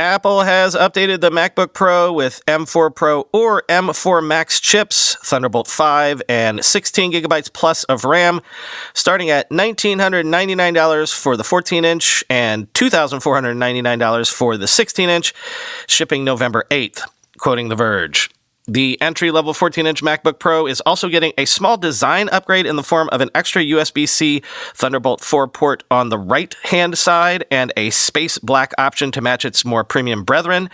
Apple has updated the MacBook Pro with M4 Pro or M4 Max chips, Thunderbolt 5, and 16 gigabytes plus of RAM, starting at $1,999 for the 14-inch and $2,499 for the 16-inch, shipping November 8th, quoting The Verge. The entry-level 14-inch MacBook Pro is also getting a small design upgrade in the form of an extra USB-C Thunderbolt 4 port on the right-hand side and a space black option to match its more premium brethren.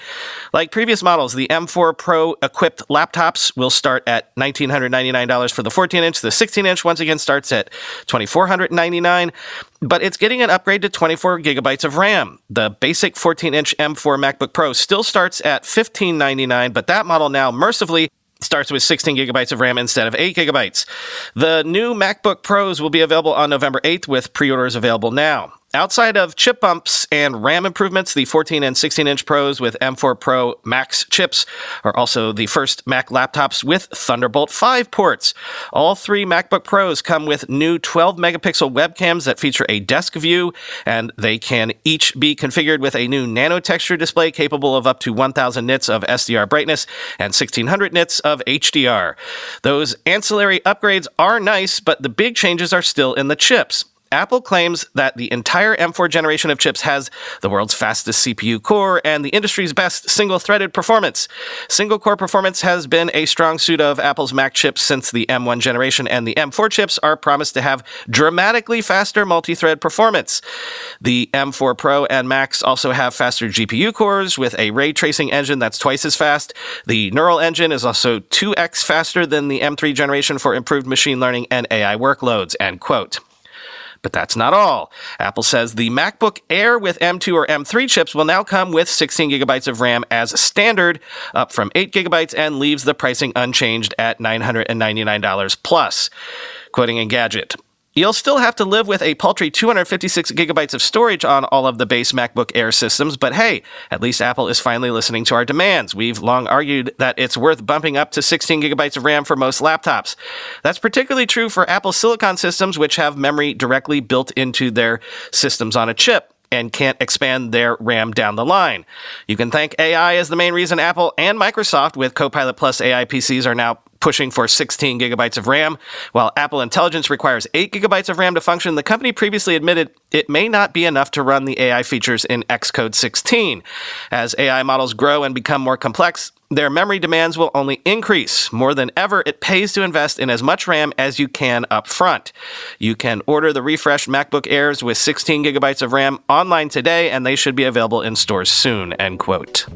Like previous models, the M4 Pro-equipped laptops will start at $1,999 for the 14-inch. The 16-inch once again starts at $2,499, but it's getting an upgrade to 24 gigabytes of RAM. The basic 14-inch M4 MacBook Pro still starts at $1,599, but that model now mercifully starts with 16 gigabytes of RAM instead of 8 gigabytes. The new MacBook Pros will be available on November 8th with pre-orders available now. Outside of chip bumps and RAM improvements, the 14 and 16-inch Pros with M4 Pro Max chips are also the first Mac laptops with Thunderbolt 5 ports. All three MacBook Pros come with new 12-megapixel webcams that feature a desk view, and they can each be configured with a new nano-texture display capable of up to 1,000 nits of SDR brightness and 1,600 nits of HDR. Those ancillary upgrades are nice, but the big changes are still in the chips. Apple claims that the entire M4 generation of chips has the world's fastest CPU core and the industry's best single-threaded performance. Single-core performance has been a strong suit of Apple's Mac chips since the M1 generation, and the M4 chips are promised to have dramatically faster multi-thread performance. The M4 Pro and Max also have faster GPU cores with a ray tracing engine that's twice as fast. The neural engine is also 2x faster than the M3 generation for improved machine learning and AI workloads, end quote. But that's not all. Apple says the MacBook Air with M2 or M3 chips will now come with 16 gigabytes of RAM as standard, up from 8 gigabytes, and leaves the pricing unchanged at $999 plus. Quoting Engadget, "You'll still have to live with a paltry 256 gigabytes of storage on all of the base MacBook Air systems, but hey, at least Apple is finally listening to our demands. We've long argued that it's worth bumping up to 16 gigabytes of RAM for most laptops. That's particularly true for Apple Silicon systems, which have memory directly built into their systems on a chip and can't expand their RAM down the line. You can thank AI as the main reason Apple and Microsoft with Copilot Plus AI PCs are now pushing for 16 gigabytes of RAM. While Apple Intelligence requires 8 gigabytes of RAM to function, the company previously admitted it may not be enough to run the AI features in Xcode 16. As AI models grow and become more complex, their memory demands will only increase. More than ever, it pays to invest in as much RAM as you can up front. You can order the refreshed MacBook Airs with 16 gigabytes of RAM online today, and they should be available in stores soon, end quote.